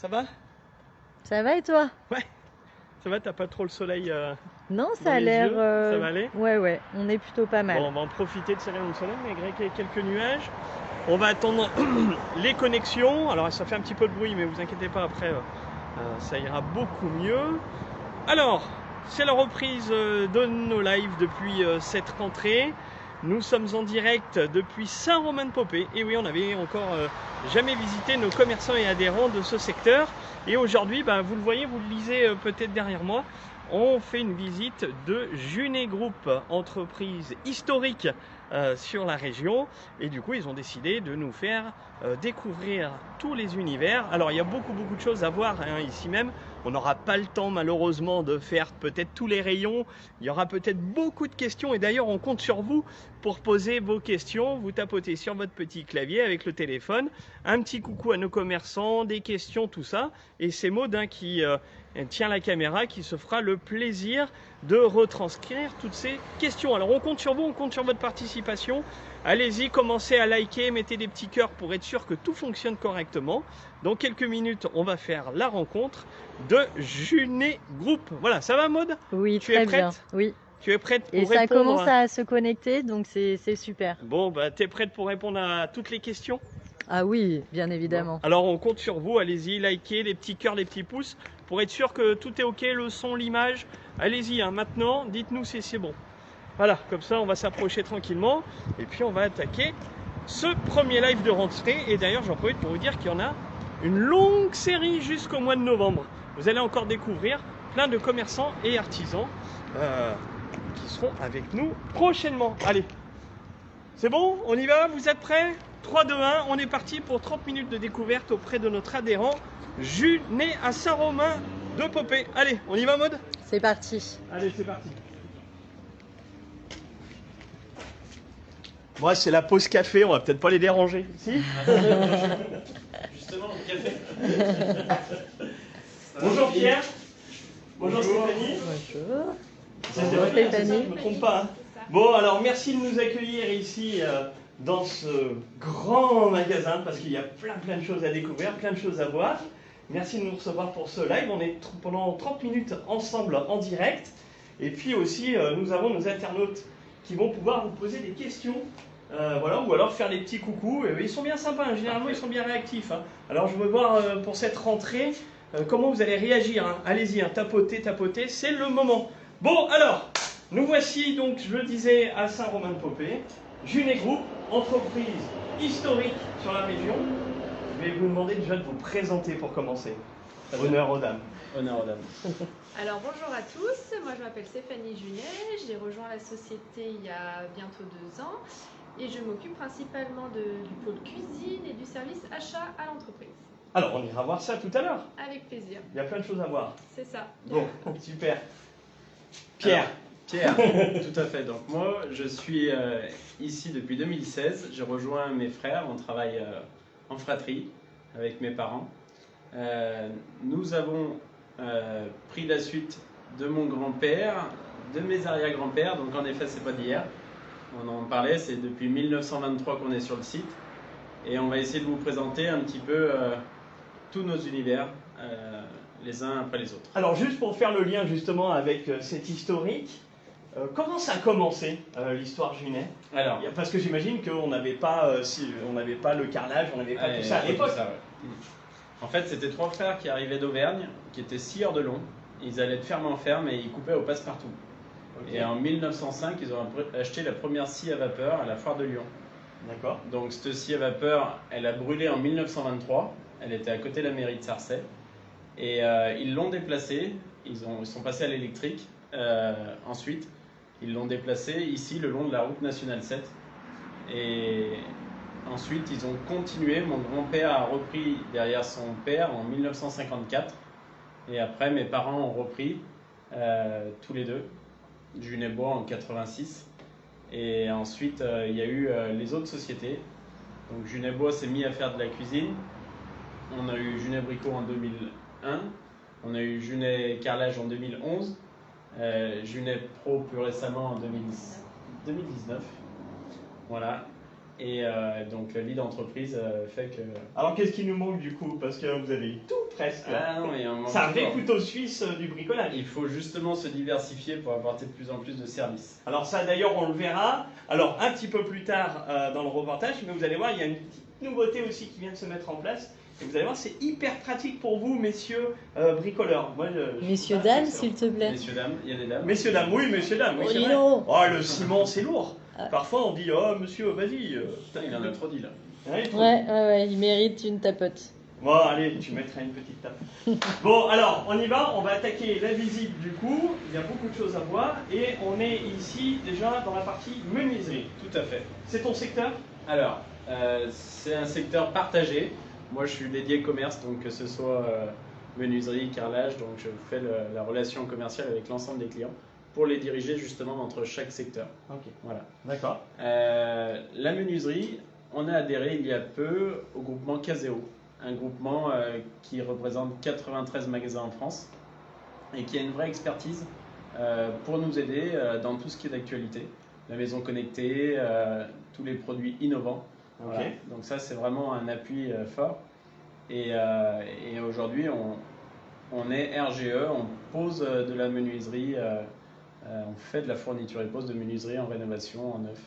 Ça va? Ça va et toi? Ouais, ça va, t'as pas trop le soleil Non, dans ça a les l'air. yeux? Ça va aller? Ouais, on est plutôt pas Bon, mal. on va en profiter de ce rayon de soleil malgré quelques nuages. On va attendre les connexions. Alors ça fait un petit peu de bruit, mais vous inquiétez pas, après ça ira beaucoup mieux. Alors, c'est la reprise de nos lives depuis cette rentrée. Nous sommes en direct depuis Saint-Romain-de-Popé. Et oui, on n'avait encore jamais visité nos commerçants et adhérents de ce secteur. Et aujourd'hui, vous le voyez, vous le lisez peut-être derrière moi, on fait une visite de Junet Group, entreprise historique sur la région. Et du coup, ils ont décidé de nous faire découvrir tous les univers. Alors, il y a beaucoup de choses à voir ici même. On n'aura pas le temps malheureusement de faire peut-être tous les rayons. Il y aura peut-être beaucoup de questions et d'ailleurs on compte sur vous pour poser vos questions. Vous tapotez sur votre petit clavier avec le téléphone. Un petit coucou à nos commerçants, des questions, tout ça. Et c'est Maud qui tient la caméra qui se fera le plaisir de retranscrire toutes ces questions. Alors on compte sur vous, on compte sur votre participation. Allez-y, commencez à liker, mettez des petits cœurs pour être sûr que tout fonctionne correctement. Dans quelques minutes, on va faire la rencontre de Junet Group. Voilà, ça va Maud? Oui, Tu es très prête? bien. Oui. Tu es prête pour Et ça répondre? commence à se connecter, donc c'est super. Bon, tu es prête pour répondre à toutes les questions? Ah oui, bien évidemment. Bon. Alors on compte sur vous, allez-y, likez, les petits cœurs, les petits pouces, pour être sûr que tout est ok, le son, l'image. Allez-y, maintenant, dites-nous si c'est bon. Voilà, comme ça on va s'approcher tranquillement, et puis on va attaquer ce premier live de rentrée. Et d'ailleurs j'en profite pour vous dire qu'il y en a une longue série jusqu'au mois de novembre. Vous allez encore découvrir plein de commerçants et artisans qui seront avec nous prochainement. Allez, c'est bon? On y va? Vous êtes prêts? 3, 2, 1, on est parti pour 30 minutes de découverte auprès de notre adhérent Junet à Saint-Romain-de-Popé. Allez, on y va Maud? C'est parti. Allez, c'est parti. Moi, c'est la pause café, on va peut-être pas les déranger. Si? Justement, le café. Bonjour Pierre. Bonjour Stéphanie. Bonjour. C'est Bonjour Stéphanie, c'est ça, Stéphanie. je ne me trompe pas. Hein. Bon, alors merci de nous accueillir ici dans ce grand magasin parce qu'il y a plein de choses à découvrir, plein de choses à voir. Merci de nous recevoir pour ce live. On est pendant 30 minutes ensemble en direct. Et puis aussi, nous avons nos internautes qui vont pouvoir vous poser des questions. Voilà, ou alors faire des petits coucous. Ils sont bien sympas, hein. Généralement ils sont bien réactifs. Hein. Alors je veux voir pour cette rentrée comment vous allez réagir. Hein. Allez-y, hein, tapotez, c'est le moment. Bon, alors, nous voici donc, je le disais, à Saint-Romain-de-Popé, Junet Group, entreprise historique sur la région. Je vais vous demander déjà de vous présenter pour commencer. Honneur aux dames. Honneur aux dames. Alors bonjour à tous, moi je m'appelle Stéphanie Junet, j'ai rejoint la société il y a bientôt 2 ans et je m'occupe principalement du pôle cuisine et du service achat à l'entreprise. Alors, on ira voir ça tout à l'heure. Avec plaisir, Il y a plein de choses à voir. c'est ça. Bon, super. Pierre. Alors, Pierre, tout à fait. Donc moi, je suis ici depuis 2016. J'ai rejoint mes frères. On travaille en fratrie avec mes parents. Nous avons pris la suite de mon grand-père, de mes arrière-grands-pères. Donc en effet, c'est pas d'hier. On en parlait. C'est depuis 1923 qu'on est sur le site. Et on va essayer de vous présenter un petit peu tous nos univers. Les uns après les autres. Alors, juste pour faire le lien justement avec cet historique, comment ça a commencé l'histoire Junet? Alors, Parce que j'imagine qu'on n'avait pas, on n'avait pas le carrelage, on n'avait pas tout ça à l'époque. En fait, c'était 3 frères qui arrivaient d'Auvergne, qui étaient scieurs de long. Ils allaient de ferme en ferme et ils coupaient au passe-partout. Okay. Et en 1905, ils ont acheté la première scie à vapeur à la foire de Lyon. D'accord. Donc cette scie à vapeur, elle a brûlé en 1923. Elle était à côté de la mairie de Sarcey. Et ils l'ont déplacée. Ils sont passés à l'électrique. Ensuite, ils l'ont déplacée ici, le long de la route nationale 7. Et ensuite, ils ont continué. Mon grand-père a repris derrière son père en 1954. Et après, mes parents ont repris tous les deux. Junet Bois en 86. Et ensuite, il y a eu les autres sociétés. Donc Junet Bois s'est mis à faire de la cuisine. On a eu Junet Bricot en 2001. On a eu Junet Carrelage en 2011. Junet Pro plus récemment en 2019. Voilà. Et donc la vie d'entreprise fait que... Alors qu'est-ce qui nous manque du coup? Parce que vous avez eu tout presque. Ah non, mais on manque C'est un vrai toujours. couteau suisse du bricolage. Il faut justement se diversifier pour apporter de plus en plus de services. Alors ça d'ailleurs on le verra, alors un petit peu plus tard dans le reportage, mais vous allez voir il y a une petite nouveauté aussi qui vient de se mettre en place. Et vous allez voir c'est hyper pratique pour vous messieurs bricoleurs. Moi, je Messieurs, trouve ça dames, excellent. s'il te plaît. Messieurs, dames, il y a des dames. Messieurs dames, oui messieurs dames, oui Oh, c'est dis vrai. donc. Oh le ciment c'est lourd. Ah. Parfois on dit oh monsieur vas-y. Putain, il en a trop dit là. Ouais, il faut- Ouais, il mérite une tapote. Bon, allez, tu mettras une petite tape. Bon, alors, on y va, on va attaquer la visite du coup. Il y a beaucoup de choses à voir. Et on est ici déjà dans la partie menuiserie. Tout à fait. C'est ton secteur? Alors, c'est un secteur partagé. Moi, je suis dédié commerce, donc que ce soit menuiserie, carrelage, donc je fais la relation commerciale avec l'ensemble des clients pour les diriger justement entre chaque secteur. Ok, Voilà. d'accord. La menuiserie, on a adhéré il y a peu au groupement Caseo, un groupement qui représente 93 magasins en France et qui a une vraie expertise pour nous aider dans tout ce qui est d'actualité. La maison connectée, tous les produits innovants. Ok. Voilà. Donc ça, c'est vraiment un appui fort. Et aujourd'hui, on est RGE, on pose de la menuiserie, on fait de la fourniture et pose de menuiserie en rénovation, en neuf.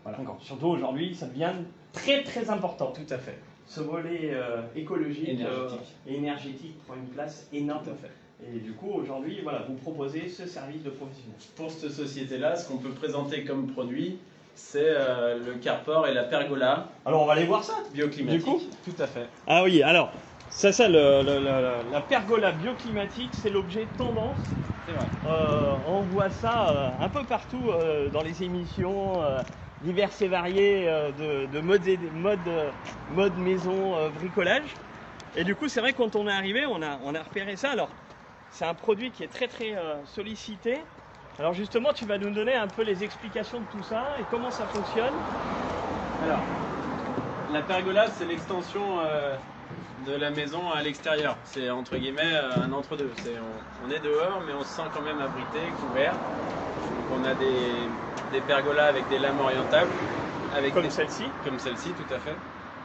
Voilà. D'accord. Surtout aujourd'hui, ça devient très très important. Tout à fait. Ce volet écologique Énergétique. et énergétique prend une place énorme. Tout à fait. Et du coup, aujourd'hui, voilà, vous proposez ce service de professionnel. Pour cette société-là, ce qu'on peut présenter comme produit, c'est le carport et la pergola Alors, on va aller voir ça. bioclimatique. Du coup Tout à fait. Ah oui, alors, la pergola bioclimatique, c'est l'objet tendance. C'est vrai. On voit ça un peu partout dans les émissions diverses et variées de mode maison bricolage. Et du coup, c'est vrai que quand on est arrivé, on a repéré ça. Alors, c'est un produit qui est très très sollicité. Alors justement, tu vas nous donner un peu les explications de tout ça et comment ça fonctionne. Alors, la pergola, c'est l'extension de la maison à l'extérieur. C'est entre guillemets un entre-deux. On est dehors, mais on se sent quand même abrité, couvert. Donc on a des pergolas avec des lames orientables. Comme celle-ci. Comme celle-ci, tout à fait.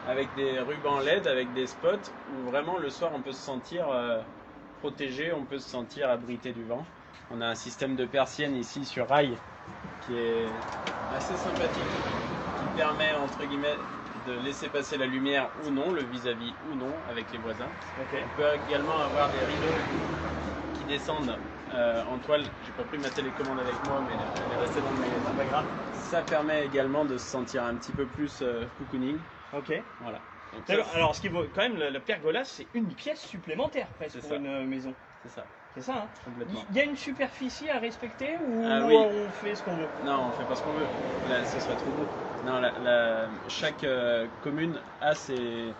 Avec des rubans LED, avec des spots, où vraiment le soir on peut se sentir protégé, on peut se sentir abrité du vent. On a un système de persiennes ici sur rail qui est assez sympathique, qui permet entre guillemets de laisser passer la lumière ou non, le vis-à-vis ou non avec les voisins. Ok. On peut également avoir des rideaux qui descendent en toile. J'ai pas pris ma télécommande avec moi, mais elle est restée dans le magasin. Pas grave. Ça permet également de se sentir un petit peu plus cocooning. Ok. Voilà. Donc ça, D'accord. Alors, ce qui vaut quand même, la pergola, c'est une pièce supplémentaire presque C'est pour ça. une maison. c'est ça, C'est ça, hein? complètement. Il y a une superficie à respecter ou Ah oui. on fait ce qu'on veut? Non, on fait pas ce qu'on veut. Là, ce serait trop beau. Non, chaque commune a ses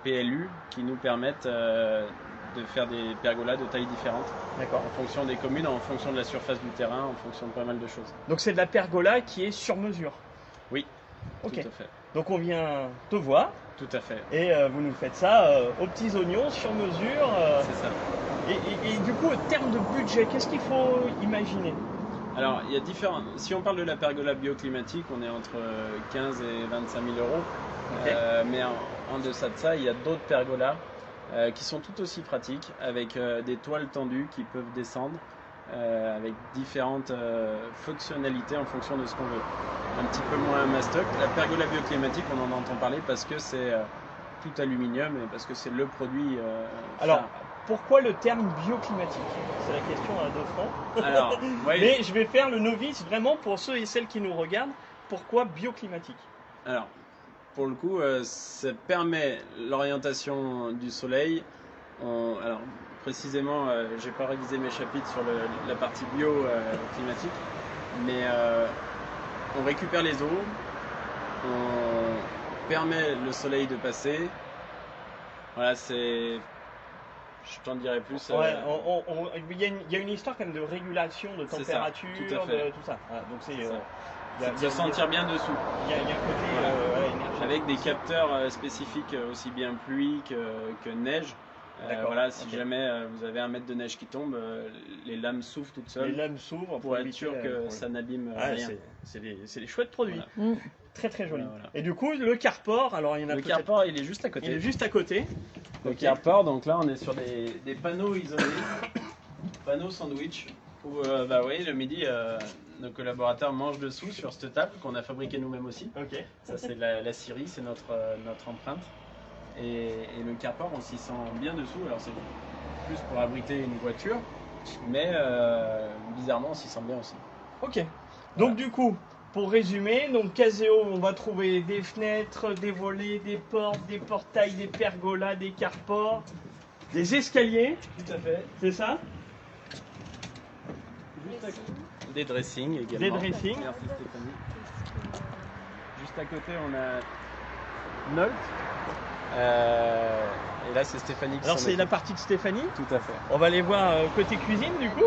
PLU qui nous permettent de faire des pergolas de tailles différentes D'accord. en fonction des communes, en fonction de la surface du terrain, en fonction de pas mal de choses. Donc c'est de la pergola qui est sur mesure. Oui, Ok. tout à fait. Donc on vient te voir Tout à fait. et vous nous faites ça aux petits oignons sur mesure. C'est ça. Et du coup, en termes de budget, qu'est-ce qu'il faut imaginer? Alors, il y a différents. Si on parle de la pergola bioclimatique, on est entre 15 et 25 000 euros. Ok. Mais en deçà de ça, il y a d'autres pergolas qui sont tout aussi pratiques, avec des toiles tendues qui peuvent descendre, avec différentes fonctionnalités en fonction de ce qu'on veut. Un petit peu moins mastoc. La pergola bioclimatique, on en entend parler parce que c'est tout aluminium et parce que c'est le produit. Alors, phare. pourquoi le terme bioclimatique? C'est la question à 2 francs. Alors, ouais, Mais je vais faire le novice vraiment pour ceux et celles qui nous regardent. Pourquoi bioclimatique? alors, pour le coup, ça permet l'orientation du soleil. Alors, précisément, j'ai pas révisé mes chapitres sur la partie climatique, mais on récupère les eaux, on permet le soleil de passer. Voilà, c'est. Je t'en dirai plus. Ouais, il y a une histoire quand même de régulation de C'est ça, température, tout à fait. de tout ça. Voilà, donc c'est. C'est ça. Il y a- C'est de se sentir bien dessous. Il y a un côté Voilà. voilà, énergétique. Avec des capteurs spécifiques aussi bien pluie que neige. D'accord, Voilà, si ok. jamais vous avez un mètre de neige qui tombe, les lames s'ouvrent toutes Les seules lames s'ouvrent pour être éviter sûr le que problème. ça n'abîme Ah, rien. c'est des chouettes produits. Voilà. Mm. Très très joli. Voilà. Et du coup, le carport, alors il y en a Le peut-être. carport, il est juste à côté. Il est juste à côté. le carport. Donc là, on est sur des panneaux isolés, panneaux sandwich, où bah, oui, le midi, nos collaborateurs mangent dessous sur cette table qu'on a fabriquée nous-mêmes aussi. Ok. Ça, c'est la scierie, c'est notre empreinte. Et le carport, on s'y sent bien dessous. Alors, c'est plus pour abriter une voiture, mais bizarrement, on s'y sent bien aussi. Ok. Donc du coup, pour résumer, donc Caseo, on va trouver des fenêtres, des volets, des portes, des portails, des pergolas, des carports, des escaliers. Tout à fait. C'est ça? Des dressings également. Des dressings. Merci Stéphanie. Juste à côté, on a Nolt. Et là, c'est Stéphanie qui Alors s'en c'est la occupe. partie de Stéphanie. Tout à fait. On va aller voir côté cuisine du coup.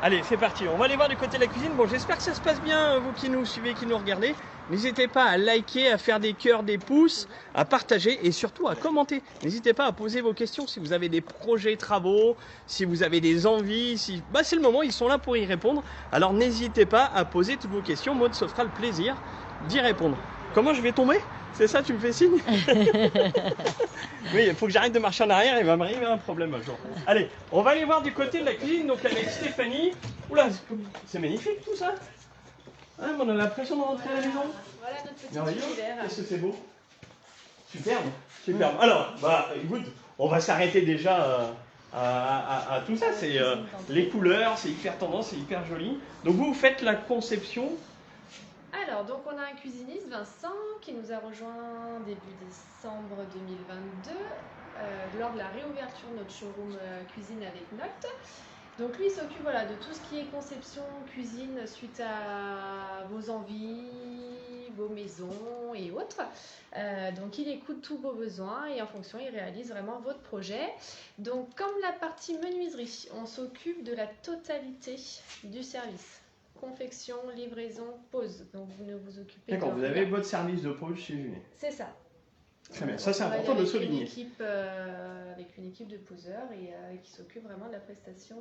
Allez, c'est parti. On va aller voir du côté de la cuisine. Bon, j'espère que ça se passe bien, vous qui nous suivez, qui nous regardez. N'hésitez pas à liker, à faire des cœurs, des pouces, à partager et surtout à commenter. N'hésitez pas à poser vos questions si vous avez des projets, travaux, si vous avez des envies. Bah, c'est le moment, ils sont là pour y répondre. Alors n'hésitez pas à poser toutes vos questions. Maud se fera le plaisir d'y répondre. Comment je vais tomber? C'est ça, tu me fais signe? Oui, il faut que j'arrête de marcher en arrière, il va m'arriver un problème un jour. Allez, on va aller voir du côté de la cuisine, donc avec Stéphanie. Oula, c'est magnifique tout ça. Hein, on a l'impression de rentrer à la maison. Voilà notre petit Merveilleux. univers. Qu'est-ce que c'est beau. Superbe, superbe. Alors, bah écoute, on va s'arrêter déjà à tout ça. C'est les couleurs, c'est hyper tendance, c'est hyper joli. Donc vous faites la conception. Alors, donc on a un cuisiniste, Vincent, qui nous a rejoint début décembre 2022 lors de la réouverture de notre showroom cuisine avec Note. Donc lui il s'occupe voilà, de tout ce qui est conception cuisine suite à vos envies, vos maisons et autres. Donc il écoute tous vos besoins et en fonction il réalise vraiment votre projet. Donc comme la partie menuiserie, on s'occupe de la totalité du service. Confection, livraison, pose. Donc vous ne vous occupez D'accord, de vous rien. avez votre service de pause chez Junet. C'est ça. Très bien, ça c'est On travaille important de avec souligner. avec une équipe de poseurs et qui s'occupe vraiment de la prestation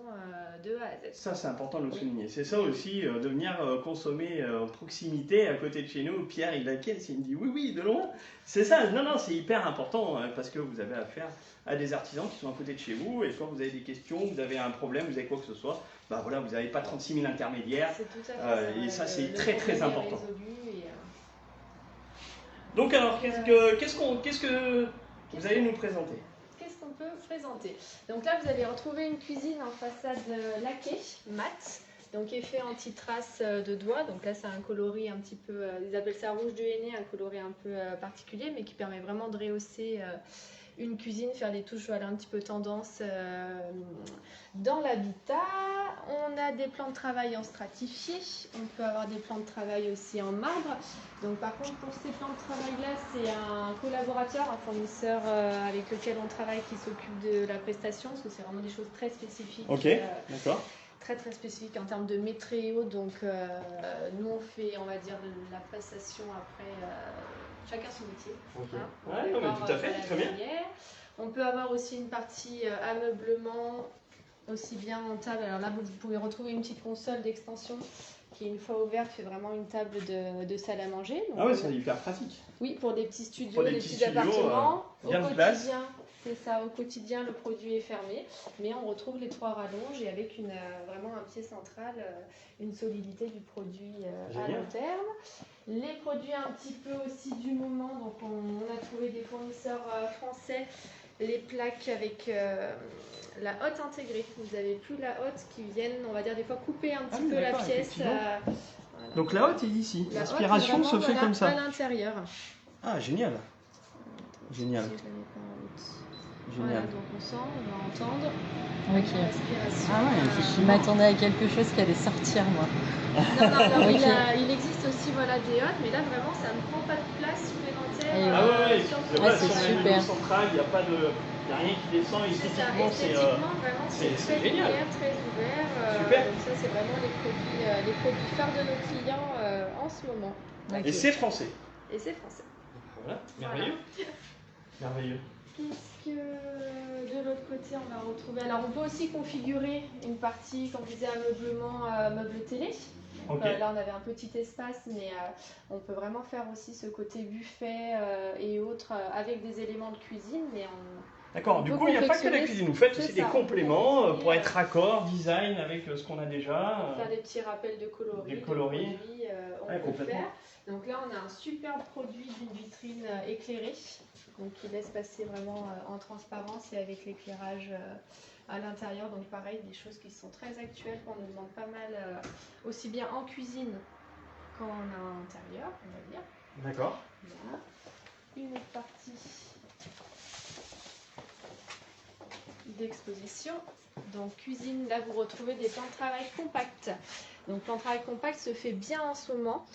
de A à Z. Ça c'est important de le Oui. souligner. C'est ça aussi, de venir consommer en proximité à côté de chez nous. Pierre il laquelle s'il me dit oui, oui, de loin. C'est ça, non, non, c'est hyper important parce que vous avez affaire à des artisans qui sont à côté de chez vous et quand vous avez des questions, vous avez un problème, vous avez quoi que ce soit, bah voilà, vous n'avez pas 36 000 intermédiaires. C'est tout à fait et ça, c'est Le très, très problème est important. résolu et, Donc alors, qu'est-ce que vous allez nous présenter? qu'est-ce qu'on peut présenter? Donc là, vous allez retrouver une cuisine en façade laquée, mat, donc effet anti-trace de doigts. Donc là, c'est un coloris un petit peu, ils appellent ça rouge de henné, un coloris un peu particulier, mais qui permet vraiment de rehausser une cuisine, faire des touches voilà, un petit peu tendance dans l'habitat. On a des plans de travail en stratifié, on peut avoir des plans de travail aussi en marbre. Donc par contre pour ces plans de travail là, c'est un collaborateur, un fournisseur avec lequel on travaille qui s'occupe de la prestation, parce que c'est vraiment des choses très spécifiques. Ok, d'accord. Très très spécifique en termes de métréo, donc nous on fait on va dire de la prestation après chacun son métier. Ok. Hein, on Ouais, peut non, mais voir, tout à fait, la très bien. lumière. On peut avoir aussi une partie ameublement, aussi bien en table. Alors là, vous pouvez retrouver une petite console d'extension qui, une fois ouverte, fait vraiment une table de salle à manger. Donc, Ah ouais, c'est hyper pratique. oui, pour des petits studios, Pour des des petits petits studios, appartements. bien de Au place. quotidien, c'est ça, au quotidien, le produit est fermé, mais on retrouve les trois rallonges et avec vraiment un pied central, une solidité du produit à Génial. long terme. Les produits un petit peu aussi du moment, donc on a trouvé des fournisseurs français, les plaques avec la hotte intégrée. Vous avez plus la hotte qui viennent, on va dire des fois couper un petit oui, peu la d'accord, pièce. effectivement. Voilà. Donc la hotte est ici. La hotte est L'inspiration se vraiment, fait voilà, comme ça. à l'intérieur. Ah, génial. Génial. Si je la mets pas en haute. Génial. Voilà, donc on sent, on va entendre Ok. l'inspiration. Ah ouais, je m'attendais à quelque chose qui allait sortir, moi. Non, non, alors, Ok. il existe aussi voilà, des hottes, mais là vraiment ça ne prend pas de place supplémentaire. Et Ah ouais, sur le c'est vrai, c'est sur la super. ligne centrale, il n'y a pas de. Il n'y a rien qui descend, C'est ça, esthétiquement, c'est. esthétiquement, vraiment, c'est c'est très génial. ouvert, très ouvert. Super. Donc ça, c'est vraiment les produits phares de nos clients en ce moment. Ok. Et c'est français. Et c'est français. Voilà, merveilleux. Merveilleux. Qu'est-ce que de l'autre côté on va retrouver? Alors on peut aussi configurer une partie, comme je disais, ameublement, meuble télé. Ok. Là on avait un petit espace, mais on peut vraiment faire aussi ce côté buffet et autres avec des éléments de cuisine, mais D'accord, On du peut coup, il n'y a pas que la confectionner, cuisine. Vous faites c'est aussi des ça. compléments On peut pour être raccord, design avec ce qu'on a déjà. Faire des petits rappels de coloris. Des coloris. De produits, on Ouais, peut complètement. faire. Donc là, on a un superbe produit d'une vitrine éclairée, donc qui laisse passer vraiment en transparence et avec l'éclairage à l'intérieur. Donc pareil, des choses qui sont très actuelles, qu'on nous demande pas mal, aussi bien en cuisine qu'en intérieur, on va dire. D'accord. Voilà. Une autre partie d'exposition. Donc cuisine, là vous retrouvez des plans de travail compacts. Donc plan de travail compact se fait bien en ce moment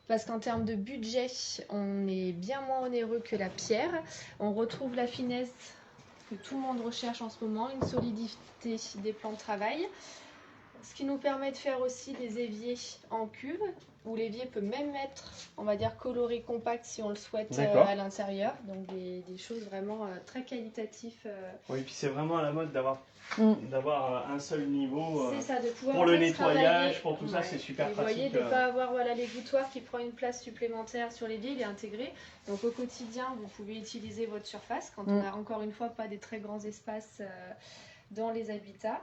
parce qu'en termes de budget, on est bien moins onéreux que la pierre. On retrouve la finesse que tout le monde recherche en ce moment, une solidité des plans de travail. Ce qui nous permet de faire aussi des éviers en cuve, où l'évier peut même être, on va dire, coloré compact si on le souhaite à l'intérieur. Donc des choses vraiment très qualitatives. Oui, puis c'est vraiment à la mode d'avoir un seul niveau C'est ça, de pouvoir pour en le fait nettoyage, travailler. pour tout ça, c'est super Et vous pratique. voyez, de ne pas avoir l'égouttoir qui prend une place supplémentaire sur l'évier, il est intégré. Donc au quotidien, vous pouvez utiliser votre surface quand on n'a encore une fois pas des très grands espaces dans les habitats.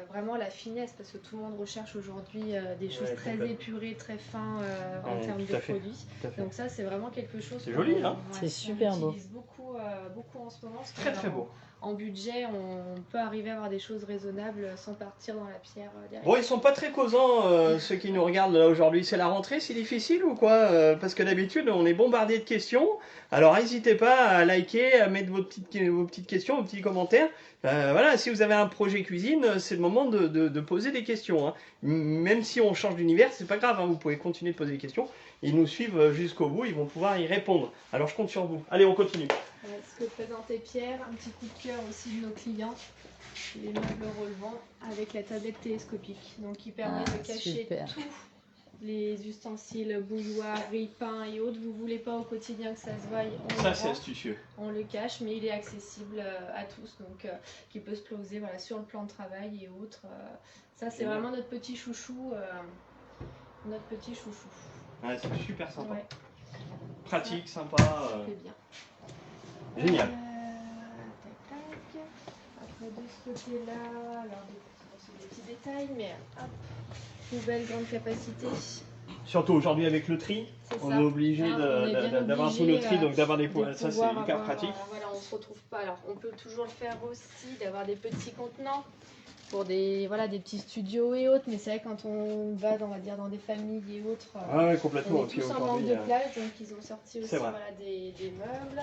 Vraiment la finesse, parce que tout le monde recherche aujourd'hui des choses très épurées, très fins en termes de produits. Donc ça, c'est vraiment quelque chose. C'est joli, hein? C'est super beau. On utilise beaucoup en ce moment. Très très beau. En budget, on peut arriver à avoir des choses raisonnables sans partir dans la pierre derrière. Bon, ils sont pas très causants, ceux qui nous regardent là aujourd'hui. C'est la rentrée, c'est difficile ou quoi? Parce que d'habitude, on est bombardé de questions. Alors, n'hésitez pas à liker, à mettre vos petites questions, vos petits commentaires. Voilà, si vous avez un projet cuisine, c'est le moment de poser des questions. Hein. Même si on change d'univers, c'est pas grave, hein, vous pouvez continuer de poser des questions. Ils nous suivent jusqu'au bout, ils vont pouvoir y répondre. Alors, je compte sur vous. Allez, on continue. Ce que présentait Pierre, un petit coup de cœur aussi de nos clients, les meubles relevants avec la tablette télescopique, donc qui permet de cacher tous les ustensiles, bouilloires, riz-pain et autres. Vous voulez pas au quotidien que ça se voie, Ça c'est astucieux. On le cache, mais il est accessible à tous, donc qui peut se poser voilà, sur le plan de travail et autres. Ça c'est vraiment notre petit chouchou, Ouais, c'est super sympa. Ouais. Pratique, sympa. C'est bien. Génial. Tac, tac. Après de ce côté-là, alors c'est des petits détails, mais hop, poubelle grande capacité. Surtout aujourd'hui avec le tri, on est obligé d'avoir tout le tri, donc d'avoir des poubelles. Ça c'est hyper pratique. Voilà, on se retrouve pas. Alors on peut toujours le faire aussi, d'avoir des petits contenants pour des petits studios et autres, mais c'est vrai quand on va on va dire dans des familles et autres, ouais, complètement. on est tous en manque de place, donc ils ont sorti aussi des meubles.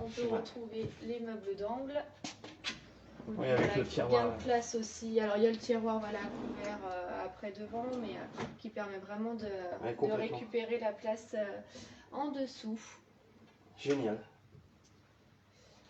On peut retrouver les meubles d'angle. Oui, avec le tiroir. Bien de place aussi. Alors il y a le tiroir couvert après devant, mais qui permet vraiment de récupérer la place en dessous. Génial.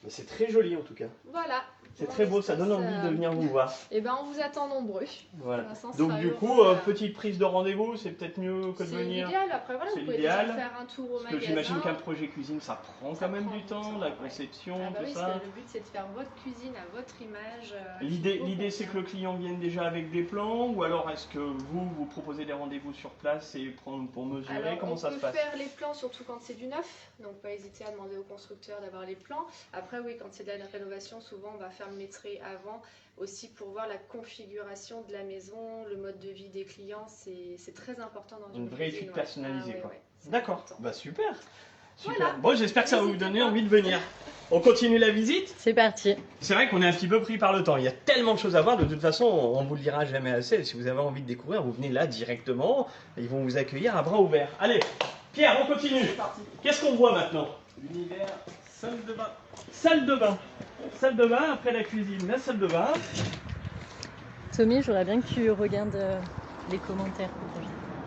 C'est très joli en tout cas. Voilà. C'est très beau, ça donne envie de venir vous voir. Et ben on vous attend nombreux. Voilà. Donc du coup, petite prise de rendez-vous, c'est peut-être mieux que de venir. C'est l'idéal. Après voilà, vous pouvez déjà faire un tour au magasin. Parce que j'imagine qu'un projet cuisine, ça prend quand même du temps, la conception, tout ça. Parce que le but c'est de faire votre cuisine à votre image. L'idée c'est que le client vienne déjà avec des plans, ou alors est-ce que vous proposez des rendez-vous sur place et prendre pour mesurer? Alors, comment ça se passe? On peut faire les plans surtout quand c'est du neuf, donc pas hésiter à demander au constructeur d'avoir les plans. Après oui, quand c'est de la rénovation, souvent on va faire le maîtrise avant aussi pour voir la configuration de la maison, le mode de vie des clients, c'est très important dans une vraie cuisine, étude personnalisée. Ouais, d'accord, bah super. Voilà. Bon, j'espère que ça va vous donner envie de venir. On continue la visite? C'est parti. C'est vrai qu'on est un petit peu pris par le temps. Il y a tellement de choses à voir. De toute façon, on vous le dira jamais assez. Si vous avez envie de découvrir, vous venez là directement. Ils vont vous accueillir à bras ouverts. Allez, Pierre, on continue. Qu'est-ce qu'on voit maintenant? L'univers salle de bain. Salle de bain. Salle de bain, après la cuisine, la salle de bain. Tommy, j'aimerais bien que tu regardes les commentaires.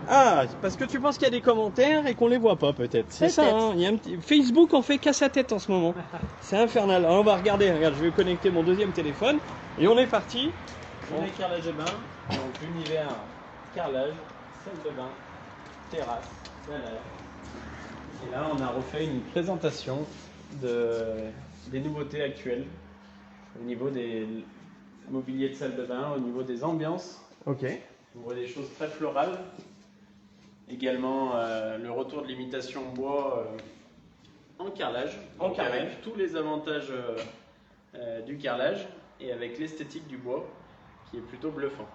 Ah, parce que tu penses qu'il y a des commentaires et qu'on les voit pas peut-être. C'est ça, hein. Il y a un petit... Facebook en fait qu'à sa tête en ce moment. C'est infernal. Alors, on va regarder, regarde, je vais connecter mon deuxième téléphone et on est parti. On est carrelage de bain, donc l'univers carrelage, salle de bain, terrasse, salade. Et là on a refait une présentation des nouveautés actuelles au niveau des mobiliers de salle de bain, au niveau des ambiances. Ok. On voit des choses très florales. Également le retour de l'imitation bois en carrelage. En carrelage. Avec tous les avantages du carrelage et avec l'esthétique du bois qui est plutôt bluffant.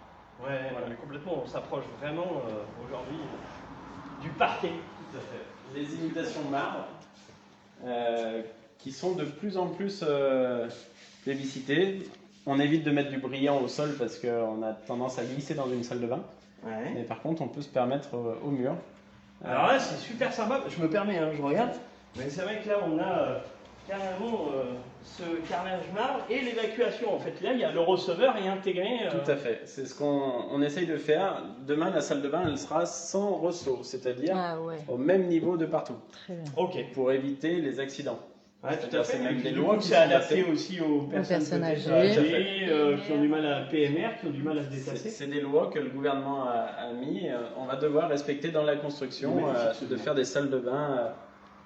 Ouais, Voilà. mais complètement, on s'approche vraiment aujourd'hui du parquet. Tout à fait. Les imitations de marbre qui sont de plus en plus plébiscitées. On évite de mettre du brillant au sol parce qu'on a tendance à glisser dans une salle de bain. Ouais. Mais par contre, on peut se permettre au mur. Alors là, c'est super sympa. Je me permets, hein, je regarde. Mais c'est vrai que là, on a carrément ce carrelage marbre et l'évacuation. En fait, là, il y a le receveur est intégré. Tout à fait. C'est ce qu'on essaye de faire. Demain, la salle de bain, elle sera sans ressaut, c'est-à-dire Ah ouais, au même niveau de partout, très bien. Ok. pour éviter les accidents. Ouais, tout à fait. C'est même Et puis, des du lois coup, qui c'est sont adapté adaptées. aussi aux personnes personnes peut-être âgées. qui ont du mal à PMR, qui ont du mal à se C'est déplacer. des lois que le gouvernement a mis. On va devoir respecter dans la construction, Magnifique, de faire des salles de bain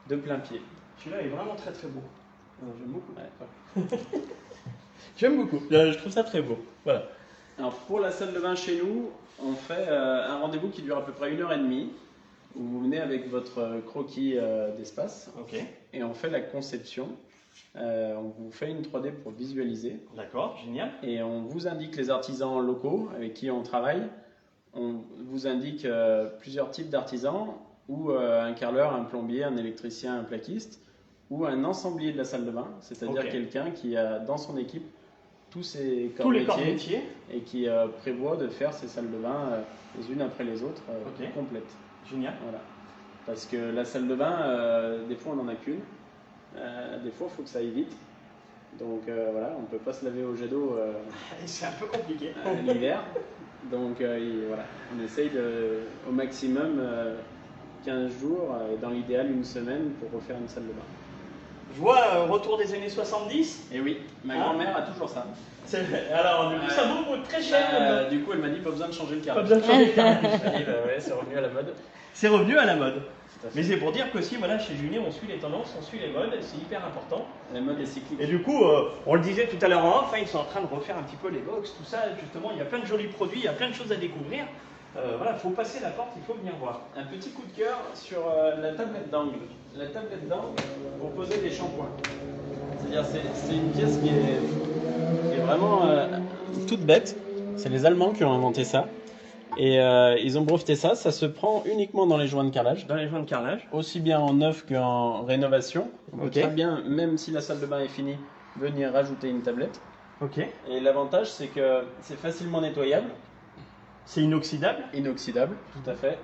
de plein pied. Celui-là est vraiment très très beau. J'aime beaucoup. Ouais. J'aime beaucoup. Je trouve ça très beau. Voilà. Alors pour la salle de bain chez nous, on fait un rendez-vous qui dure à peu près 1h30, où vous venez avec votre croquis d'espace Ok. et on fait la conception. On vous fait une 3D pour visualiser D'accord. Génial. et on vous indique les artisans locaux avec qui on travaille. On vous indique plusieurs types d'artisans, ou un carreleur, un plombier, un électricien, un plaquiste, ou un ensemblier de la salle de bain, c'est-à-dire Ok. quelqu'un qui a dans son équipe tous ses corps Tous les corps métiers métiers. et qui prévoit de faire ces salles de bain les unes après les autres Ok. complètes. Génial. Voilà. Parce que la salle de bain, des fois on n'en a qu'une, des fois il faut que ça aille vite. Donc voilà, on ne peut pas se laver au jet d'eau C'est un peu compliqué. l'hiver. Donc voilà, on essaye au maximum 15 jours, dans l'idéal une semaine pour refaire une salle de bain. Je vois un retour des années 70. Et oui, ma Ah. grand-mère a toujours ça. Alors, du coup, ça vaut très cher. Du coup, elle m'a dit pas besoin de changer le Pas carrelage. besoin de changer de carrelage. J'ai dit, bah ouais, c'est revenu à la mode. C'est revenu à la mode. Tout à fait. Mais c'est pour dire qu'aussi, voilà, chez Junier, on suit les tendances, on suit les modes, c'est hyper important. La mode est cyclique. Et du coup, on le disait tout à l'heure en off, ils sont en train de refaire un petit peu les box, tout ça, justement, il y a plein de jolis produits, il y a plein de choses à découvrir. Voilà, il faut passer la porte, il faut venir voir. Un petit coup de cœur sur la tablette d'angle. La tablette d'angle pour poser des shampoings. C'est-à-dire c'est une pièce qui est vraiment toute bête. C'est les Allemands qui ont inventé ça. Et ils ont breveté ça. Ça se prend uniquement dans les joints de carrelage. Dans les joints de carrelage. Aussi bien en neuf qu'en rénovation. On peut Ok. très bien, même si la salle de bain est finie, venir rajouter une tablette. Ok. Et l'avantage, c'est que c'est facilement nettoyable. C'est inoxydable. Inoxydable, tout à fait.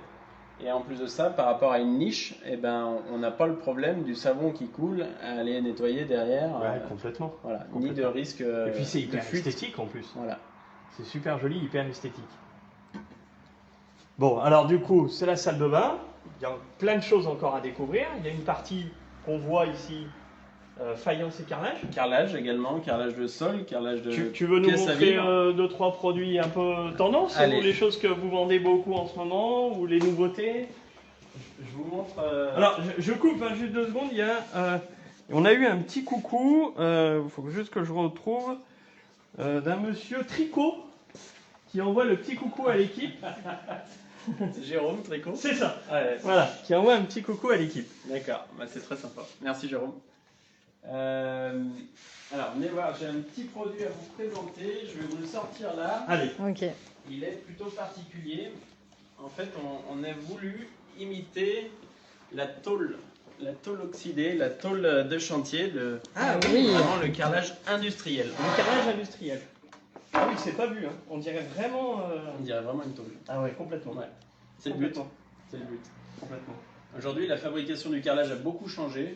Et en plus de ça, par rapport à une niche, eh ben, on n'a pas le problème du savon qui coule à aller nettoyer derrière. Complètement. Voilà, complètement. ni de risque Et puis c'est de hyper fuite. esthétique en plus. Voilà. C'est super joli, hyper esthétique. Bon, alors du coup, c'est la salle de bain. Il y a plein de choses encore à découvrir. Il y a une partie qu'on voit ici, faïence et carrelage. Carrelage également, carrelage de sol, carrelage de Tu veux nous pièces à montrer vivre. 2-3 produits un peu tendance, Allez. ou les choses que vous vendez beaucoup en ce moment, ou les nouveautés? Je vous montre. Alors, je coupe hein, juste 2 secondes. Il y a, on a eu un petit coucou, il faut juste que je retrouve, d'un monsieur Tricot qui envoie le petit coucou à l'équipe. Jérôme Tricot. C'est ça, Ouais, voilà, qui envoie un petit coucou à l'équipe. d'accord, bah, c'est très sympa. Merci Jérôme. Alors, venez voir, j'ai un petit produit à vous présenter. Je vais vous le sortir là. Allez, Ok. Il est plutôt particulier. En fait, on a voulu imiter la tôle oxydée, la tôle de chantier, Ah oui. vraiment le carrelage industriel. le carrelage industriel. Ah oui, c'est pas vu, hein. On dirait vraiment... On dirait vraiment une tôle. Ah ouais, complètement. Ouais. C'est le but. Complètement. C'est le but. Complètement. Aujourd'hui, la fabrication du carrelage a beaucoup changé.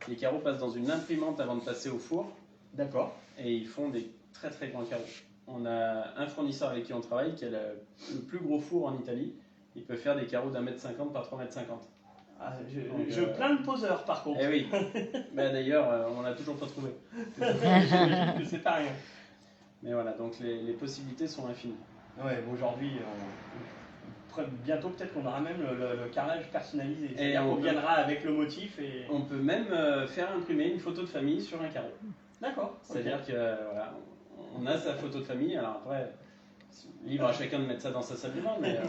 Les carreaux passent dans une imprimante avant de passer au four D'accord. et ils font des très très grands carreaux. On a un fournisseur avec qui on travaille qui a le plus gros four en Italie. Il peut faire des carreaux d'1,50 m par 3,50 m. Ah, Donc, je plains de poseurs par contre. Eh oui. Bah, d'ailleurs, on l'a toujours pas trouvé. J'imagine que c'est pas rien. Mais voilà, donc les possibilités sont infinies. Ouais, aujourd'hui, bientôt peut-être qu'on aura même le carrelage personnalisé. C'est-à-dire on qu'on peut- viendra avec le motif et... On peut même faire imprimer une photo de famille sur un carreau. D'accord. C'est-à-dire que voilà, on a sa photo de famille. Alors après, libre à chacun de mettre ça dans sa salle de bain, mais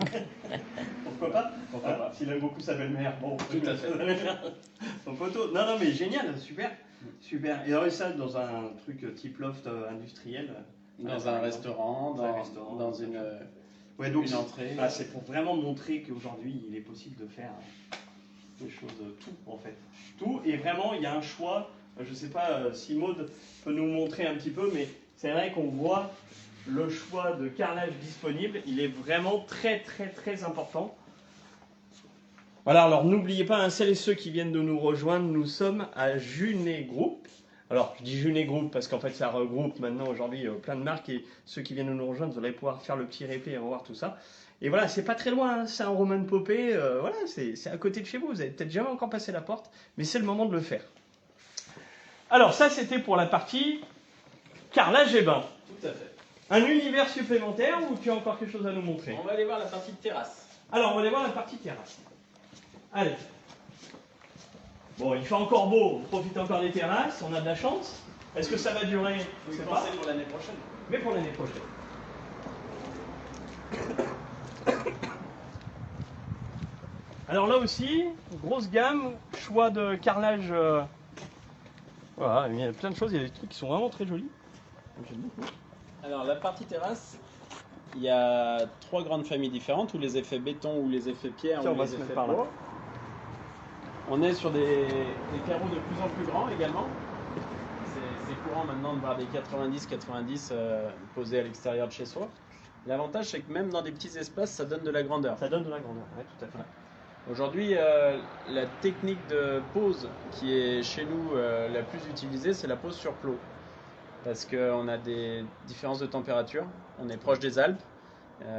Pourquoi pas? pourquoi pas. S'il aime beaucoup sa belle-mère, bon, Tout à fait. Son photo. Non, non, mais génial, super. Super. Et alors ça dans un truc type loft industriel Dans un restaurant, dans une donc entrée. C'est pour vraiment montrer qu'aujourd'hui il est possible de faire des choses, tout en fait. Tout, et vraiment il y a un choix. Je ne sais pas si Maud peut nous montrer un petit peu, mais c'est vrai qu'on voit le choix de carrelage disponible. Il est vraiment très très très important. Voilà, alors n'oubliez pas, hein, celles et ceux qui viennent de nous rejoindre, nous sommes à Junet Group. Alors, je dis Junet Group parce qu'en fait, ça regroupe maintenant aujourd'hui plein de marques et ceux qui viennent de nous rejoindre, vous allez pouvoir faire le petit répé et revoir tout ça. Et voilà, c'est pas très loin, hein, Saint-Romain-de-Popé, voilà, c'est à côté de chez vous. Vous avez peut-être jamais encore passé la porte, mais c'est le moment de le faire. Alors, ça, c'était pour la partie carrelage et bain. Tout à fait. Un univers supplémentaire ou tu as encore quelque chose à nous montrer? On va aller voir la partie terrasse. Alors, on va aller voir la partie terrasse. Allez. Bon, il fait encore beau, on profite encore des terrasses, on a de la chance. Est-ce que ça va durer? Vous Je sais pensez pas. pour l'année prochaine? Mais pour l'année prochaine. Alors là aussi, grosse gamme, choix de carrelage. Voilà, il y a plein de choses, il y a des trucs qui sont vraiment très jolis. J'aime beaucoup. Alors la partie terrasse, il y a 3 grandes familles différentes, ou les effets béton, ou les effets pierre, Tiens, ou on va les se mettre effets par là. bois. On est sur des carreaux de plus en plus grands également. C'est courant maintenant de voir des 90-90 posés à l'extérieur de chez soi. L'avantage, c'est que même dans des petits espaces, ça donne de la grandeur. Ça donne de la grandeur, oui, tout à fait. Aujourd'hui, la technique de pose qui est chez nous la plus utilisée, c'est la pose sur plot. Parce qu'on a des différences de température, on est proche des Alpes,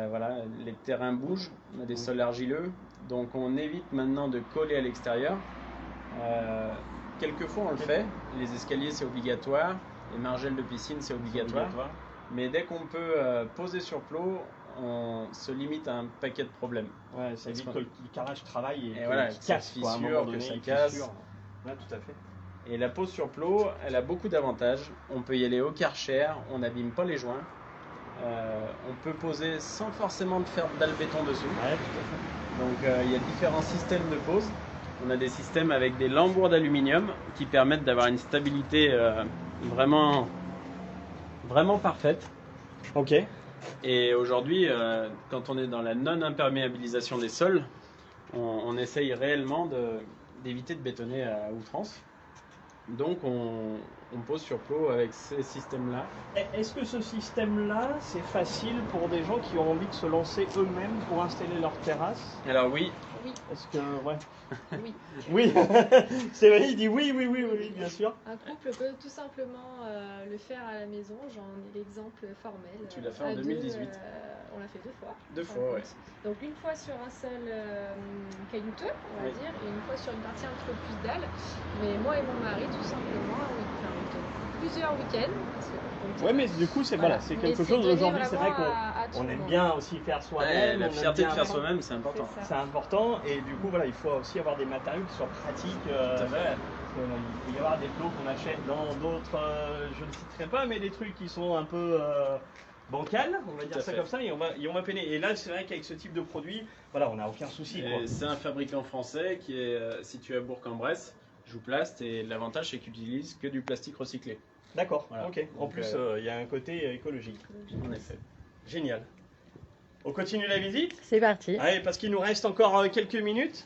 voilà, les terrains bougent, on a des sols argileux, donc on évite maintenant de coller à l'extérieur. Quelquefois on le fait, les escaliers c'est obligatoire, les margelles de piscine c'est obligatoire, mais dès qu'on peut poser sur plot, on se limite à un paquet de problèmes. Ouais, ça évite que le carrelage travaille et voilà, qu'il que ça casse, se quoi, à un fissure, moment que donné, ça il casse. fissure. Ouais, tout à fait. Et la pose sur plot, elle a beaucoup d'avantages. On peut y aller au Karcher, on n'abîme pas les joints. On peut poser sans forcément faire de dalle béton dessus. Ouais, tout à fait. Donc il y a différents systèmes de pose. On a des systèmes avec des lambours d'aluminium qui permettent d'avoir une stabilité vraiment parfaite. Ok. Et aujourd'hui, quand on est dans la non-imperméabilisation des sols, on essaye réellement d'éviter de bétonner à outrance. Donc on pose sur plot avec ces systèmes-là. Est-ce que ce système-là, c'est facile pour des gens qui ont envie de se lancer eux-mêmes pour installer leur terrasse? Alors oui, Oui, Est-ce que... Ouais. oui. Oui, c'est vrai, il dit oui, oui, oui, oui, bien sûr. Un couple peut tout simplement le faire à la maison. J'en ai l'exemple formel. Tu l'as fait en À deux, 2018. on l'a fait 2 fois. Deux en fois, fin de ouais. compte. Donc une fois sur un sol caillouteux, on va Oui. dire, et une fois sur une partie un petit peu plus dalle. Mais moi et mon mari, tout simplement, plusieurs week-ends. Parce que, Ouais, mais du coup, c'est voilà, c'est quelque chose aujourd'hui, c'est vrai qu'on aime bien aussi faire soi-même. la on aime fierté de bien faire apprendre. soi-même, c'est important. C'est ça. C'est important, et du coup, voilà, il faut aussi avoir des matériaux qui soient pratiques. Tout à fait. Il peut y avoir des plots qu'on achète dans d'autres, je ne citerai pas, mais des trucs qui sont un peu bancals, on va Tout dire à ça fait. comme ça, et on va peiner. Et là, c'est vrai qu'avec ce type de produit, voilà, on n'a aucun souci. quoi. Et c'est un fabricant français qui est situé à Bourg-en-Bresse, Jouplast, et l'avantage c'est qu'il utilise que du plastique recyclé. D'accord, Voilà. ok. En Donc, plus, il y a un côté écologique. En effet. Génial. On continue la visite? C'est parti. Allez, parce qu'il nous reste encore quelques minutes.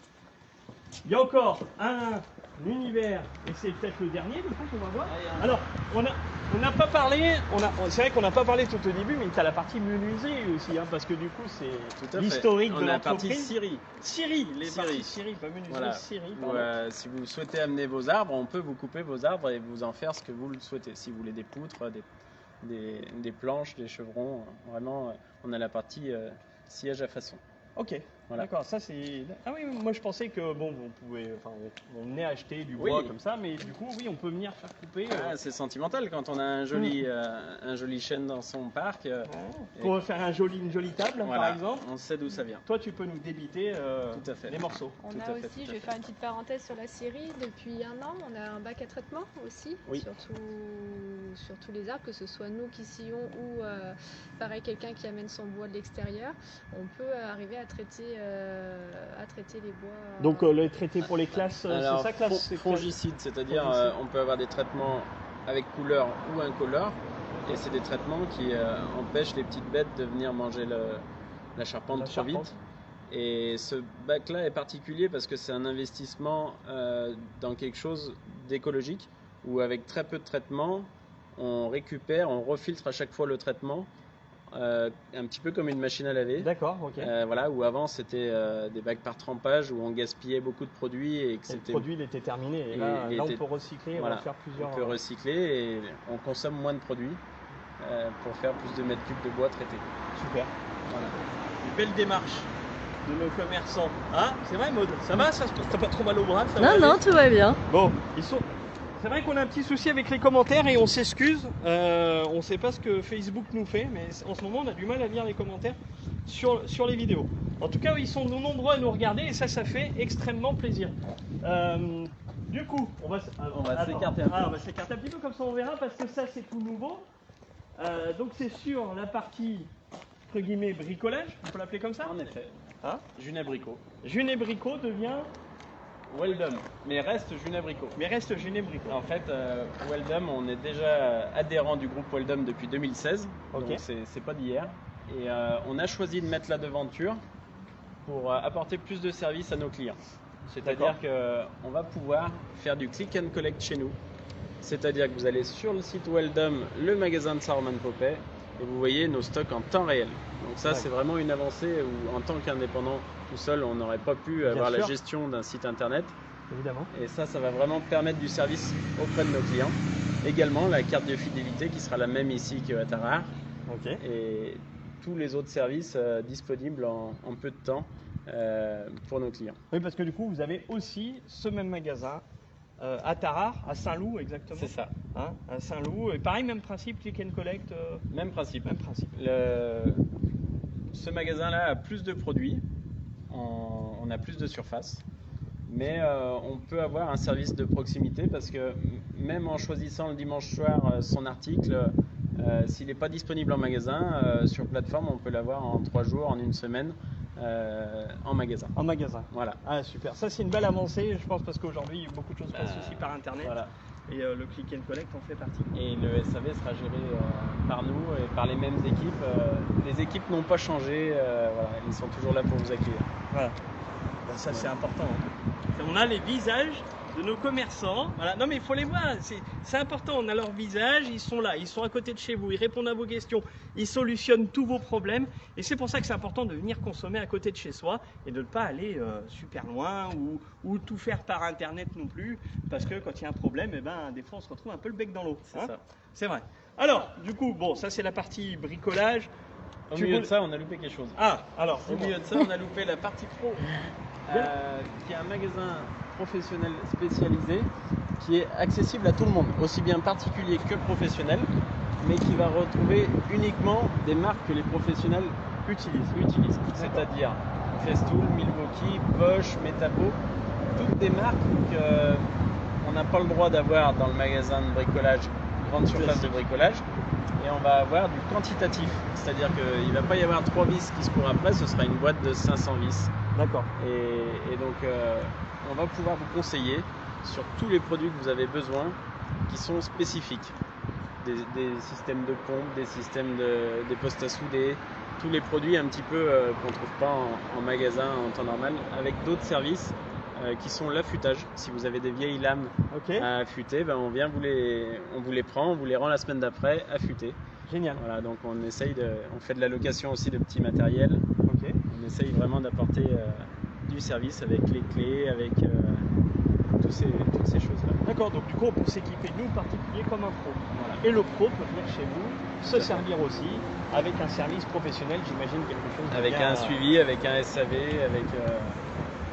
Il y a encore un univers, et c'est peut-être le dernier du coup qu'on va voir. Alors, on n'a pas parlé, c'est vrai qu'on n'a pas parlé tout au début, mais tu as la partie menuiserie aussi, hein, parce que du coup c'est Tout à fait. l'historique de On a la partie l'entreprise. scierie. Scierie, les Scierie. parties scierie, pas menuiserie, Voilà. scierie, Ou, pardon. si vous souhaitez amener vos arbres, on peut vous couper vos arbres et vous en faire ce que vous le souhaitez. Si vous voulez des poutres, des planches, des chevrons, vraiment, on a la partie sillage à façon. Ok, Voilà. d'accord, ça c'est... Ah oui, moi je pensais que bon, on venait acheter du bois Oui. comme ça, mais du coup oui, on peut venir faire couper. Ah, c'est sentimental quand on a un joli chêne dans son parc. Pour faire une jolie table Voilà, par exemple. on sait d'où ça vient. Toi tu peux nous débiter Tout à fait. les morceaux. On Tout a à fait, aussi, tout à je vais fait. faire une petite parenthèse sur la scierie, depuis 1 an, on a un bac à traitement aussi, Oui. sur tous les arbres, que ce soit nous qui scions ou pareil quelqu'un qui amène son bois de l'extérieur. On peut arriver à traiter les bois. Donc les traités pour les classes, Alors, c'est ça classe c'est fongicide, c'est-à-dire Fongicide. on peut avoir des traitements avec couleur ou incolore, et c'est des traitements qui empêchent les petites bêtes de venir manger la charpente La trop charpente. vite. Et ce bac-là est particulier parce que c'est un investissement dans quelque chose d'écologique, où avec très peu de traitement, on récupère, on refiltre à chaque fois le traitement, un petit peu comme une machine à laver. D'accord, ok. Voilà, où avant c'était des bacs par trempage, où on gaspillait beaucoup de produits et que Et le c'était produit il était terminé. Et il- là, il là, était- on peut recycler, voilà. on va faire plusieurs. on peut recycler et on consomme moins de produits pour faire plus de mètres cubes de bois traités. Super. Voilà. Une belle démarche de nos commerçants. Ah, c'est vrai, Maud. Ça va, ça se passe. T'as pas trop mal au bras, ça va Non, aller non, tout va bien. Bon, ils sont. C'est vrai qu'on a un petit souci avec les commentaires et on s'excuse. On ne sait pas ce que Facebook nous fait, mais en ce moment on a du mal à lire les commentaires sur les vidéos. En tout cas, ils sont nombreux à nous regarder et ça fait extrêmement plaisir. Du coup, on va va s'écarter un peu. On va s'écarter un petit peu comme ça on verra parce que ça c'est tout nouveau. Donc c'est sur la partie entre guillemets bricolage, on peut l'appeler comme ça. En effet. Hein Jus Abricot. Jus Bricot devient, Weldom, mais reste Jus Abricot. mais reste Jus Bricot. En fait, Weldom, on est déjà adhérent du groupe Weldom depuis 2016, Ok. donc c'est pas d'hier. Et on a choisi de mettre la devanture pour apporter plus de services à nos clients. C'est-à-dire qu'on va pouvoir faire du click and collect chez nous. C'est-à-dire que vous allez sur le site Weldom, le magasin de Saruman-Popey, et vous voyez nos stocks en temps réel. Donc ça, Ouais. c'est vraiment une avancée où en tant qu'indépendant tout seul, on n'aurait pas pu avoir la sûr. gestion d'un site internet. Évidemment. Et ça va vraiment permettre du service auprès de nos clients. Également, la carte de fidélité qui sera la même ici qu'à Tarare. Ok. Et tous les autres services disponibles en peu de temps pour nos clients. Oui, parce que du coup, vous avez aussi ce même magasin à Tarare, à Saint-Loup exactement. C'est ça, Hein, à Saint-Loup. Et pareil, même principe, click and collect. même principe. Même principe. Ce magasin-là a plus de produits, on a plus de surface, mais on peut avoir un service de proximité parce que même en choisissant le dimanche soir son article, s'il n'est pas disponible en magasin, sur plateforme, on peut l'avoir en 3 jours, en 1 semaine, en magasin. En magasin. Voilà. Ah, super. Ça, c'est une belle avancée, je pense, parce qu'aujourd'hui, beaucoup de choses passent aussi par Internet. Voilà. Et le click and collect en fait partie. Et le SAV sera géré par nous et par les mêmes équipes. Les équipes n'ont pas changé, voilà, ils sont toujours là pour vous accueillir. Voilà. Ben, ça, c'est important. Hein. On a les visages de nos commerçants. Voilà. Non, mais il faut les voir. C'est important. On a leur visage. Ils sont là. Ils sont à côté de chez vous. Ils répondent à vos questions. Ils solutionnent tous vos problèmes. Et c'est pour ça que c'est important de venir consommer à côté de chez soi et de ne pas aller super loin ou tout faire par Internet non plus. Parce que quand il y a un problème, eh ben, des fois, on se retrouve un peu le bec dans l'eau. C'est Hein. ça. C'est vrai. Alors, du coup, bon, ça, c'est la partie bricolage. Au Tu milieu voulais- de ça, on a loupé quelque chose. Ah, alors, Au milieu de ça, on a loupé la partie pro, qui est un magasin professionnel spécialisé qui est accessible à tout le monde, aussi bien particulier que professionnel, mais qui va retrouver uniquement des marques que les professionnels utilisent. C'est-à-dire Festool, Milwaukee, Bosch, Metabo, toutes des marques qu'on n'a pas le droit d'avoir dans le magasin de bricolage, grande surface de bricolage. Et on va avoir du quantitatif, c'est-à-dire qu'il ne va pas y avoir 3 vis qui se courent après, ce sera une boîte de 500 vis. d'accord. Et donc on va pouvoir vous conseiller sur tous les produits que vous avez besoin qui sont spécifiques. Des systèmes de pompe, des systèmes des postes à souder, tous les produits un petit peu qu'on ne trouve pas en magasin en temps normal, avec d'autres services qui sont l'affûtage. Si vous avez des vieilles lames Ok. à affûter, ben on vous les prend, on vous les rend la semaine d'après affûtés. Génial. Voilà, donc on fait de la location aussi de petits matériels. Ok. On essaye vraiment d'apporter du service avec les clés, avec toutes ces choses-là. D'accord, donc du coup on peut s'équiper nous particuliers comme un pro. Voilà. Et le pro peut venir chez vous, se servir aussi, avec un service professionnel, j'imagine quelque chose de Avec bien, un suivi, avec un SAV,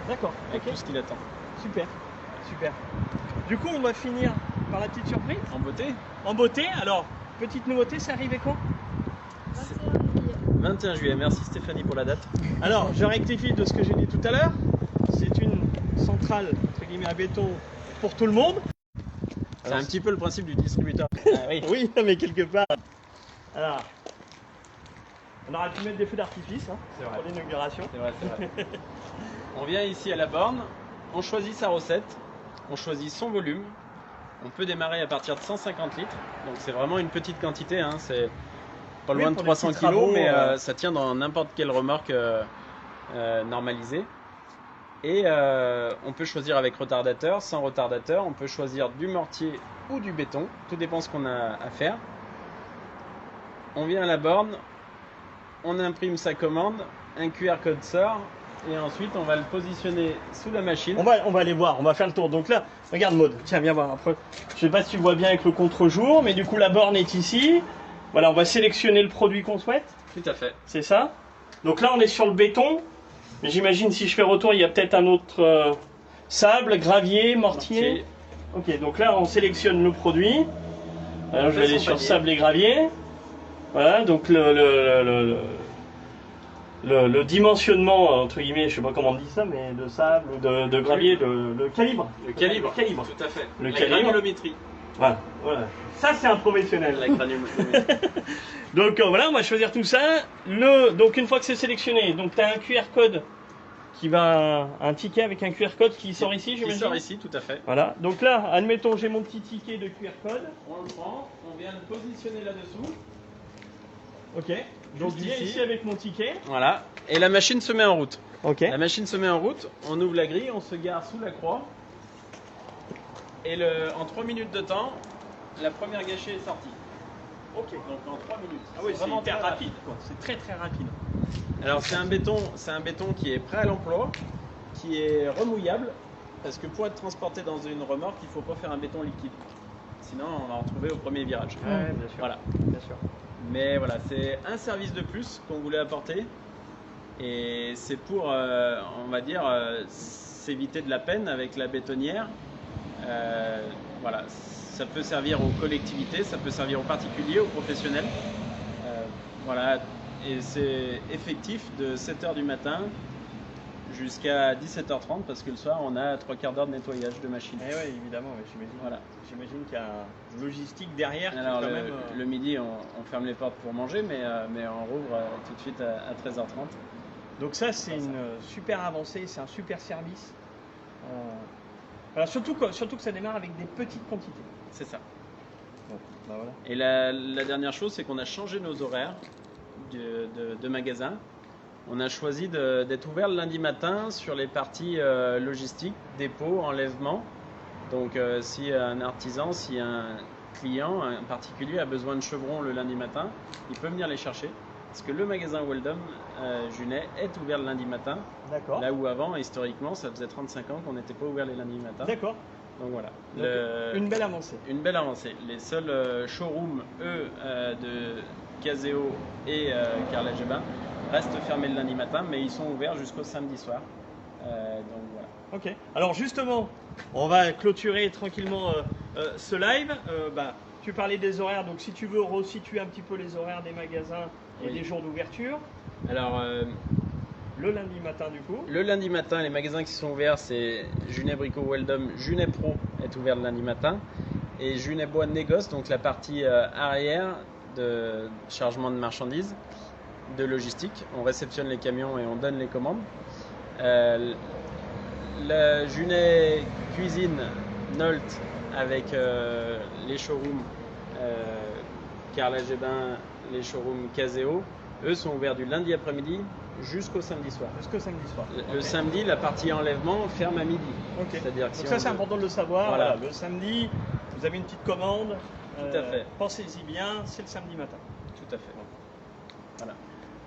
D'accord, avec ok, tout ce qu'il attend. super, super. Du coup on va finir par la petite surprise. En beauté, En beauté, alors, petite nouveauté, c'est arrivé quand 21 juillet. Merci Stéphanie pour la date. Alors, je rectifie de ce que j'ai dit tout à l'heure. C'est une centrale, entre guillemets, à béton pour tout le monde. C'est un petit peu le principe du distributeur. Oui, mais quelque part. Alors, On aurait pu mettre des feux d'artifice hein, C'est vrai. pour l'inauguration. C'est vrai, c'est vrai. On vient ici à la borne, on choisit sa recette, on choisit son volume. On peut démarrer à partir de 150 litres, donc c'est vraiment une petite quantité, hein. C'est pas loin Oui, de pour 300 des petits kilos, travaux, mais ça tient dans n'importe quelle remorque normalisée. Et on peut choisir avec retardateur, sans retardateur, on peut choisir du mortier ou du béton, tout dépend ce qu'on a à faire. On vient à la borne, on imprime sa commande, un QR code sort, et ensuite on va le positionner sous la machine. On va aller voir, on va faire le tour. Donc là, regarde Maud, tiens viens voir. Après, je sais pas si tu vois bien avec le contre-jour, mais du coup la borne est ici. Voilà, on va sélectionner le produit qu'on souhaite, Tout à fait. c'est ça. Donc là on est sur le béton. Mais j'imagine si je fais retour, il y a peut-être un autre sable, gravier, mortier. Ok, donc là on sélectionne le produit. Alors je vais aller sur sable et gravier. Voilà, donc le dimensionnement, entre guillemets, je sais pas comment on dit ça, mais de sable ou de gravier, le calibre. Le calibre. Tout à fait. Le La calibre. granulométrie. Voilà, voilà. Ça c'est un professionnel. La granulométrie. Donc voilà, on va choisir tout ça. Donc une fois que c'est sélectionné, donc tu as un QR code qui va, un ticket avec un QR code qui sort ici, Qui j'imagine. sort ici, tout à fait. Voilà, donc là, admettons j'ai mon petit ticket de QR code. On le prend, on vient le positionner là-dessous. Ok, donc je Juste viens ici. ici avec mon ticket. Voilà. Et la machine se met en route. Ok. La machine se met en route, on ouvre la grille, on se gare sous la croix. Et en 3 minutes de temps, la première gâchée est sortie. Ok. Donc en 3 minutes. Ah oui, c'est vraiment hyper très rapide, quoi. C'est très très rapide. Alors c'est un béton qui est prêt à l'emploi, qui est remouillable, parce que pour être transporté dans une remorque, il ne faut pas faire un béton liquide. Sinon, on va en trouver au premier virage. Ouais, bien sûr. Voilà. Bien sûr. Mais voilà, c'est un service de plus qu'on voulait apporter. Et c'est pour, on va dire, s'éviter de la peine avec la bétonnière. Voilà, ça peut servir aux collectivités, ça peut servir aux particuliers, aux professionnels. Voilà, et c'est effectif de 7h du matin jusqu'à 17h30 parce que le soir on a 3/4 d'heure de nettoyage de machine. Eh ouais, évidemment, ouais, j'imagine. Voilà. J'imagine qu'il y a une logistique derrière. qui est Alors quand le, même, le midi on ferme les portes pour manger, mais on rouvre tout de suite à 13h30. Donc ça, c'est une super avancée, c'est un super service. Alors surtout que ça démarre avec des petites quantités. C'est ça. Bon, bah voilà. Et la dernière chose, c'est qu'on a changé nos horaires de magasin. On a choisi d'être ouvert le lundi matin sur les parties logistiques, dépôt, enlèvement. Donc si un artisan, si un client, un particulier a besoin de chevrons le lundi matin, il peut venir les chercher. Parce que le magasin Weldom Junet est ouvert le lundi matin. D'accord. Là où avant, historiquement, ça faisait 35 ans qu'on n'était pas ouvert les lundis matins. D'accord. Donc voilà. Donc, une belle avancée. Une belle avancée. Les seuls showrooms, eux, de Caseo et Carla Gebin, restent fermés le lundi matin, mais ils sont ouverts jusqu'au samedi soir. Donc voilà. Ok. Alors justement, on va clôturer tranquillement ce live. Tu parlais des horaires, donc si tu veux resituer un petit peu les horaires des magasins et Oui. des jours d'ouverture. Alors, Le lundi matin du coup. le lundi matin, les magasins qui sont ouverts, c'est Junet Brico Weldom, Junet Pro est ouvert le lundi matin. Et Junet Bois Négoce, donc la partie arrière de chargement de marchandises, de logistique. On réceptionne les camions et on donne les commandes. La Junet Cuisine Nolt avec les showrooms Carla Gebin, les showrooms Caseo, eux sont ouverts du lundi après-midi jusqu'au samedi soir. Jusqu'au samedi soir. Le samedi, la partie enlèvement ferme à midi. Ok. C'est-à-dire que Donc si ça on c'est veut- important de le savoir. Voilà. Voilà, le samedi, vous avez une petite commande. Tout à fait. Pensez-y bien, c'est le samedi matin. Tout à fait. Voilà.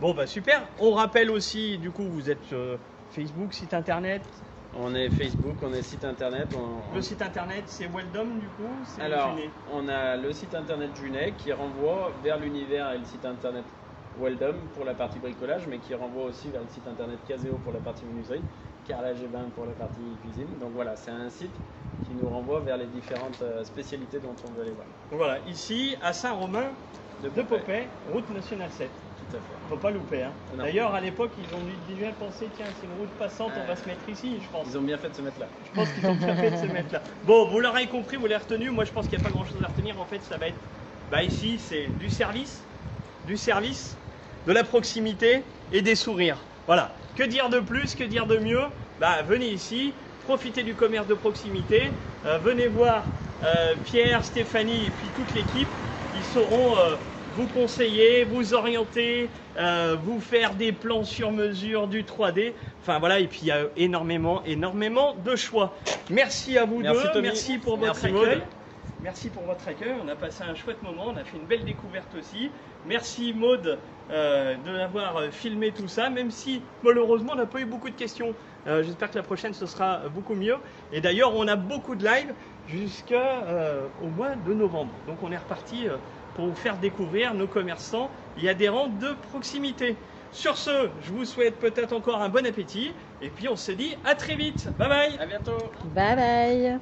Bon bah super. On rappelle aussi, du coup, vous êtes Facebook, site internet. On est Facebook, on est site internet. Le site internet c'est Weldom du coup. C'est Alors, Junet. on a le site internet Junet qui renvoie vers l'univers et le site internet Weldom pour la partie bricolage, mais qui renvoie aussi vers le site internet Caseo pour la partie menuiserie, Carla Gebin pour la partie cuisine. Donc voilà, c'est un site qui nous renvoie vers les différentes spécialités dont on veut aller voir. Donc voilà, ici à Saint-Romain de Popey, route nationale 7. Tout à fait. Faut pas louper. Hein. Non. D'ailleurs, à l'époque, ils ont dû déjà penser, tiens, c'est une route passante, on va se mettre ici, je pense. Ils ont bien fait de se mettre là. Je pense qu'ils ont bien fait de se mettre là. Bon, vous l'aurez compris, vous l'avez retenu. Moi, je pense qu'il n'y a pas grand chose à retenir. En fait, ça va être, ici, c'est du service, de la proximité et des sourires. Voilà, que dire de plus, que dire de mieux? Bah, venez ici, profitez du commerce de proximité, venez voir Pierre, Stéphanie et puis toute l'équipe. Ils sauront vous conseiller, vous orienter, vous faire des plans sur mesure, du 3D. Enfin voilà, et puis il y a énormément de choix. Merci à vous Merci deux, Tommy. merci pour votre Merci accueil. Maud. Merci pour votre accueil, on a passé un chouette moment, on a fait une belle découverte aussi. Merci Maud de l'avoir filmé tout ça, même si malheureusement on n'a pas eu beaucoup de questions. J'espère que la prochaine ce sera beaucoup mieux. Et d'ailleurs on a beaucoup de live jusqu'au mois de novembre. Donc on est reparti pour vous faire découvrir nos commerçants et adhérents de proximité. Sur ce, je vous souhaite peut-être encore un bon appétit et puis on se dit à très vite. Bye bye. À bientôt. Bye bye.